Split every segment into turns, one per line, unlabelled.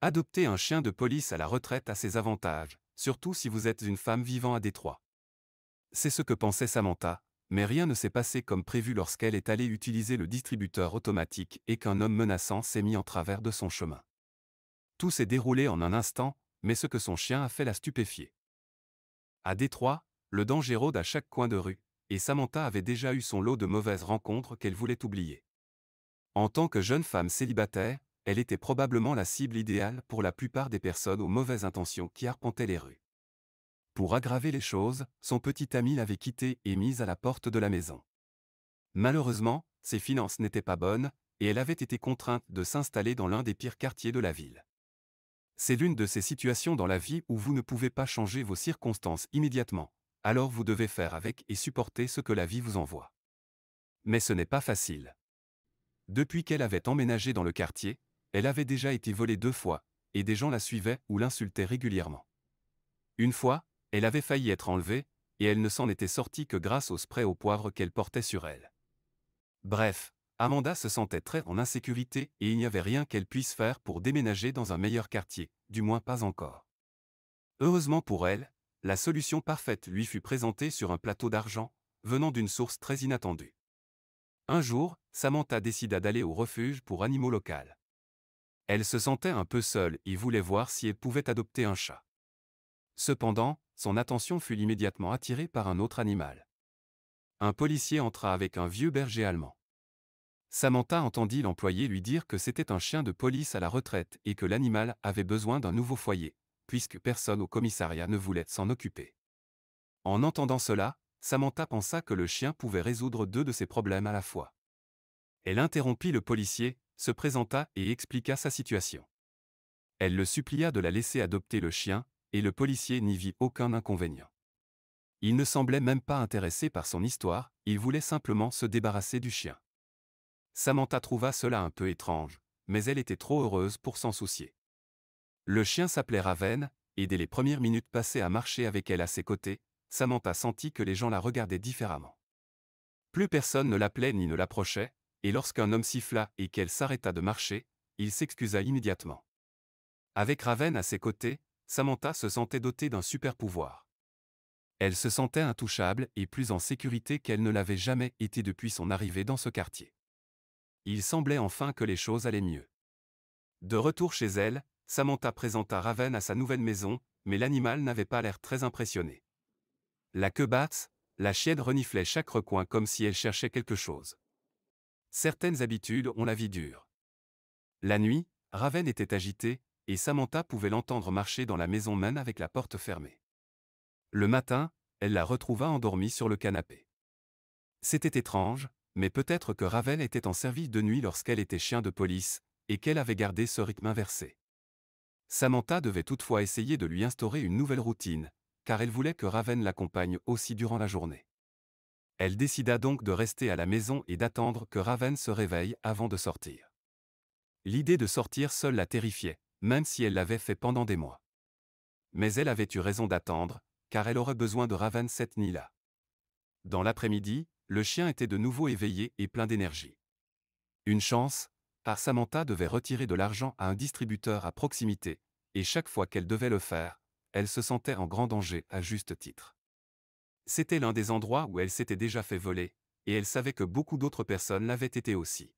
Adopter un chien de police à la retraite a ses avantages, surtout si vous êtes une femme vivant à Détroit. C'est ce que pensait Samantha, mais rien ne s'est passé comme prévu lorsqu'elle est allée utiliser le distributeur automatique et qu'un homme menaçant s'est mis en travers de son chemin. Tout s'est déroulé en un instant, mais ce que son chien a fait l'a stupéfié. À Détroit, le danger rôde à chaque coin de rue, et Samantha avait déjà eu son lot de mauvaises rencontres qu'elle voulait oublier. En tant que jeune femme célibataire, elle était probablement la cible idéale pour la plupart des personnes aux mauvaises intentions qui arpentaient les rues. Pour aggraver les choses, son petit ami l'avait quittée et mise à la porte de la maison. Malheureusement, ses finances n'étaient pas bonnes, et elle avait été contrainte de s'installer dans l'un des pires quartiers de la ville. C'est l'une de ces situations dans la vie où vous ne pouvez pas changer vos circonstances immédiatement, alors vous devez faire avec et supporter ce que la vie vous envoie. Mais ce n'est pas facile. Depuis qu'elle avait emménagé dans le quartier, elle avait déjà été volée 2 fois, et des gens la suivaient ou l'insultaient régulièrement. Une fois, elle avait failli être enlevée, et elle ne s'en était sortie que grâce au spray au poivre qu'elle portait sur elle. Bref, Amanda se sentait très en insécurité et il n'y avait rien qu'elle puisse faire pour déménager dans un meilleur quartier, du moins pas encore. Heureusement pour elle, la solution parfaite lui fut présentée sur un plateau d'argent, venant d'une source très inattendue. Un jour, Samantha décida d'aller au refuge pour animaux local. Elle se sentait un peu seule et voulait voir si elle pouvait adopter un chat. Cependant, son attention fut immédiatement attirée par un autre animal. Un policier entra avec un vieux berger allemand. Samantha entendit l'employé lui dire que c'était un chien de police à la retraite et que l'animal avait besoin d'un nouveau foyer, puisque personne au commissariat ne voulait s'en occuper. En entendant cela, Samantha pensa que le chien pouvait résoudre 2 de ses problèmes à la fois. Elle interrompit le policier, se présenta et expliqua sa situation. Elle le supplia de la laisser adopter le chien, et le policier n'y vit aucun inconvénient. Il ne semblait même pas intéressé par son histoire, il voulait simplement se débarrasser du chien. Samantha trouva cela un peu étrange, mais elle était trop heureuse pour s'en soucier. Le chien s'appelait Raven, et dès les premières minutes passées à marcher avec elle à ses côtés, Samantha sentit que les gens la regardaient différemment. Plus personne ne l'appelait ni ne l'approchait, et lorsqu'un homme siffla et qu'elle s'arrêta de marcher, il s'excusa immédiatement. Avec Raven à ses côtés, Samantha se sentait dotée d'un super pouvoir. Elle se sentait intouchable et plus en sécurité qu'elle ne l'avait jamais été depuis son arrivée dans ce quartier. Il semblait enfin que les choses allaient mieux. De retour chez elle, Samantha présenta Raven à sa nouvelle maison, mais l'animal n'avait pas l'air très impressionné. La queue basse, la chienne reniflait chaque recoin comme si elle cherchait quelque chose. Certaines habitudes ont la vie dure. La nuit, Raven était agité, et Samantha pouvait l'entendre marcher dans la maison même avec la porte fermée. Le matin, elle la retrouva endormie sur le canapé. C'était étrange, mais peut-être que Raven était en service de nuit lorsqu'elle était chien de police, et qu'elle avait gardé ce rythme inversé. Samantha devait toutefois essayer de lui instaurer une nouvelle routine, car elle voulait que Raven l'accompagne aussi durant la journée. Elle décida donc de rester à la maison et d'attendre que Raven se réveille avant de sortir. L'idée de sortir seule la terrifiait, même si elle l'avait fait pendant des mois. Mais elle avait eu raison d'attendre, car elle aurait besoin de Raven cette nuit-là. Dans l'après-midi, le chien était de nouveau éveillé et plein d'énergie. Une chance, car Samantha devait retirer de l'argent à un distributeur à proximité, et chaque fois qu'elle devait le faire, elle se sentait en grand danger à juste titre. C'était l'un des endroits où elle s'était déjà fait voler, et elle savait que beaucoup d'autres personnes l'avaient été aussi.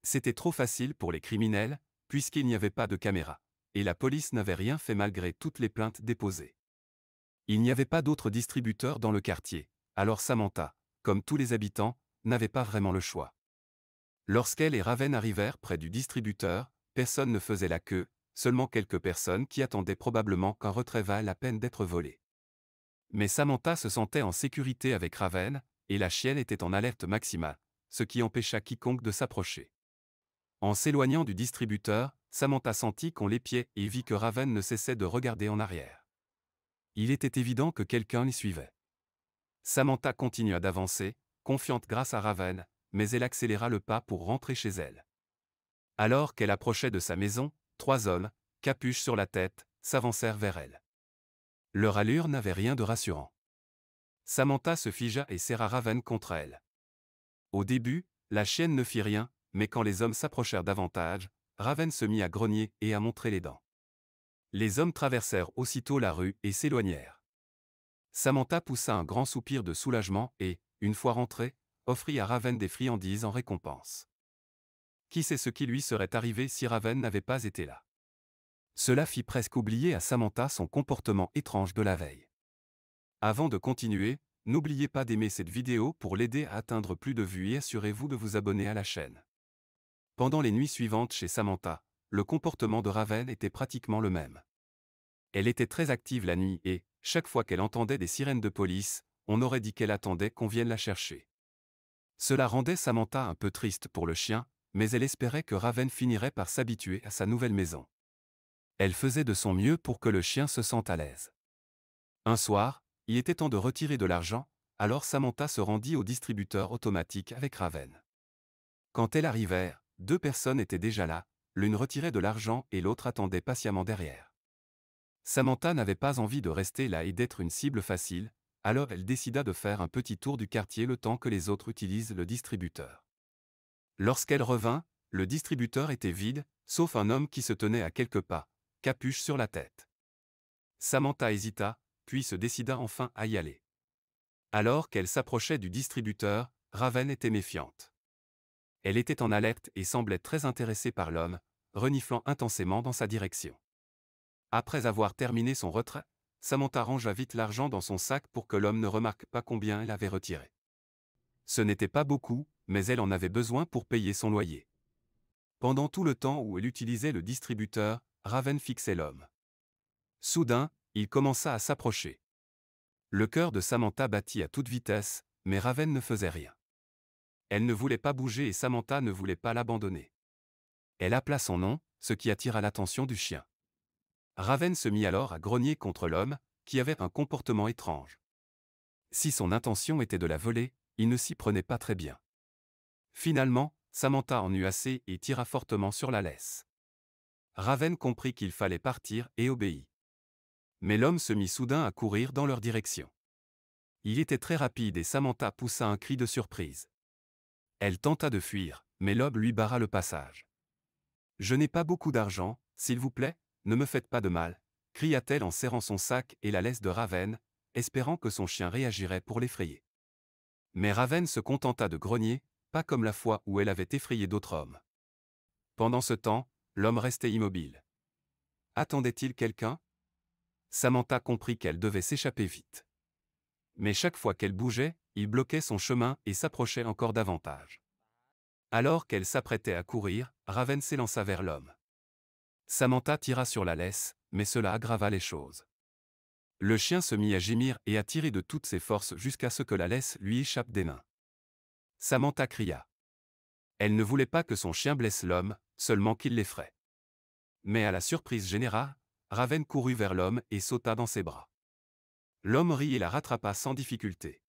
C'était trop facile pour les criminels, puisqu'il n'y avait pas de caméra, et la police n'avait rien fait malgré toutes les plaintes déposées. Il n'y avait pas d'autres distributeurs dans le quartier, alors Samantha, comme tous les habitants, n'avait pas vraiment le choix. Lorsqu'elle et Raven arrivèrent près du distributeur, personne ne faisait la queue, seulement quelques personnes qui attendaient probablement qu'un retrait valait la peine d'être volé. Mais Samantha se sentait en sécurité avec Raven, et la chienne était en alerte maximale, ce qui empêcha quiconque de s'approcher. En s'éloignant du distributeur, Samantha sentit qu'on l'épiait et vit que Raven ne cessait de regarder en arrière. Il était évident que quelqu'un l'y suivait. Samantha continua d'avancer, confiante grâce à Raven, mais elle accéléra le pas pour rentrer chez elle. Alors qu'elle approchait de sa maison, 3 hommes, capuche sur la tête, s'avancèrent vers elle. Leur allure n'avait rien de rassurant. Samantha se figea et serra Raven contre elle. Au début, la chienne ne fit rien, mais quand les hommes s'approchèrent davantage, Raven se mit à grogner et à montrer les dents. Les hommes traversèrent aussitôt la rue et s'éloignèrent. Samantha poussa un grand soupir de soulagement et, une fois rentrée, offrit à Raven des friandises en récompense. Qui sait ce qui lui serait arrivé si Raven n'avait pas été là? Cela fit presque oublier à Samantha son comportement étrange de la veille. Avant de continuer, n'oubliez pas d'aimer cette vidéo pour l'aider à atteindre plus de vues et assurez-vous de vous abonner à la chaîne. Pendant les nuits suivantes chez Samantha, le comportement de Raven était pratiquement le même. Elle était très active la nuit et, chaque fois qu'elle entendait des sirènes de police, on aurait dit qu'elle attendait qu'on vienne la chercher. Cela rendait Samantha un peu triste pour le chien, mais elle espérait que Raven finirait par s'habituer à sa nouvelle maison. Elle faisait de son mieux pour que le chien se sente à l'aise. Un soir, il était temps de retirer de l'argent, alors Samantha se rendit au distributeur automatique avec Raven. Quand elles arrivèrent, 2 personnes étaient déjà là, l'une retirait de l'argent et l'autre attendait patiemment derrière. Samantha n'avait pas envie de rester là et d'être une cible facile, alors elle décida de faire un petit tour du quartier le temps que les autres utilisent le distributeur. Lorsqu'elle revint, le distributeur était vide, sauf un homme qui se tenait à quelques pas, capuche sur la tête. Samantha hésita, puis se décida enfin à y aller. Alors qu'elle s'approchait du distributeur, Raven était méfiante. Elle était en alerte et semblait très intéressée par l'homme, reniflant intensément dans sa direction. Après avoir terminé son retrait, Samantha rangea vite l'argent dans son sac pour que l'homme ne remarque pas combien elle avait retiré. Ce n'était pas beaucoup, mais elle en avait besoin pour payer son loyer. Pendant tout le temps où elle utilisait le distributeur, Raven fixait l'homme. Soudain, il commença à s'approcher. Le cœur de Samantha battit à toute vitesse, mais Raven ne faisait rien. Elle ne voulait pas bouger et Samantha ne voulait pas l'abandonner. Elle appela son nom, ce qui attira l'attention du chien. Raven se mit alors à grogner contre l'homme, qui avait un comportement étrange. Si son intention était de la voler, il ne s'y prenait pas très bien. Finalement, Samantha en eut assez et tira fortement sur la laisse. Raven comprit qu'il fallait partir et obéit. Mais l'homme se mit soudain à courir dans leur direction. Il était très rapide et Samantha poussa un cri de surprise. Elle tenta de fuir, mais l'homme lui barra le passage. « Je n'ai pas beaucoup d'argent, s'il vous plaît, ne me faites pas de mal », cria-t-elle en serrant son sac et la laisse de Raven, espérant que son chien réagirait pour l'effrayer. Mais Raven se contenta de grogner, pas comme la fois où elle avait effrayé d'autres hommes. Pendant ce temps, l'homme restait immobile. Attendait-il quelqu'un? Samantha comprit qu'elle devait s'échapper vite. Mais chaque fois qu'elle bougeait, il bloquait son chemin et s'approchait encore davantage. Alors qu'elle s'apprêtait à courir, Raven s'élança vers l'homme. Samantha tira sur la laisse, mais cela aggrava les choses. Le chien se mit à gémir et à tirer de toutes ses forces jusqu'à ce que la laisse lui échappe des mains. Samantha cria. Elle ne voulait pas que son chien blesse l'homme, seulement qu'il l'effraie. Mais à la surprise générale, Raven courut vers l'homme et sauta dans ses bras. L'homme rit et la rattrapa sans difficulté.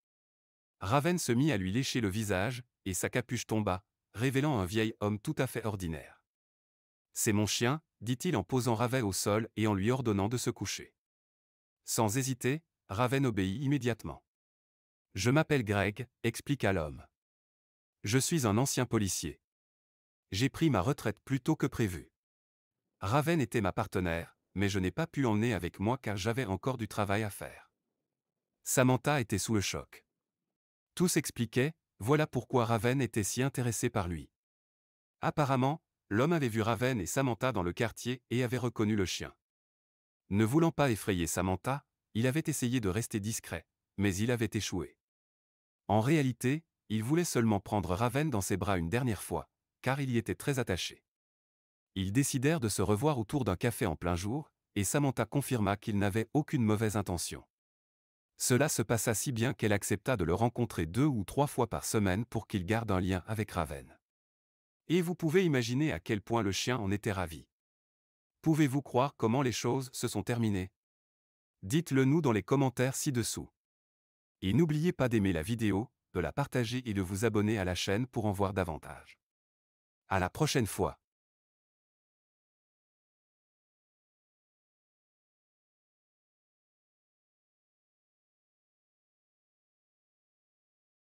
Raven se mit à lui lécher le visage, et sa capuche tomba, révélant un vieil homme tout à fait ordinaire. « C'est mon chien », dit-il en posant Raven au sol et en lui ordonnant de se coucher. Sans hésiter, Raven obéit immédiatement. « Je m'appelle Greg », expliqua l'homme. « Je suis un ancien policier. J'ai pris ma retraite plus tôt que prévu. Raven était ma partenaire, mais je n'ai pas pu l'emmener avec moi car j'avais encore du travail à faire. » Samantha était sous le choc. Tout s'expliquait, voilà pourquoi Raven était si intéressé par lui. Apparemment, l'homme avait vu Raven et Samantha dans le quartier et avait reconnu le chien. Ne voulant pas effrayer Samantha, il avait essayé de rester discret, mais il avait échoué. En réalité, il voulait seulement prendre Raven dans ses bras une dernière fois, car il y était très attaché. Ils décidèrent de se revoir autour d'un café en plein jour, et Samantha confirma qu'il n'avait aucune mauvaise intention. Cela se passa si bien qu'elle accepta de le rencontrer 2 ou 3 fois par semaine pour qu'il garde un lien avec Raven. Et vous pouvez imaginer à quel point le chien en était ravi. Pouvez-vous croire comment les choses se sont terminées? Dites-le nous dans les commentaires ci-dessous. Et n'oubliez pas d'aimer la vidéo, de la partager et de vous abonner à la chaîne pour en voir davantage. À la prochaine fois.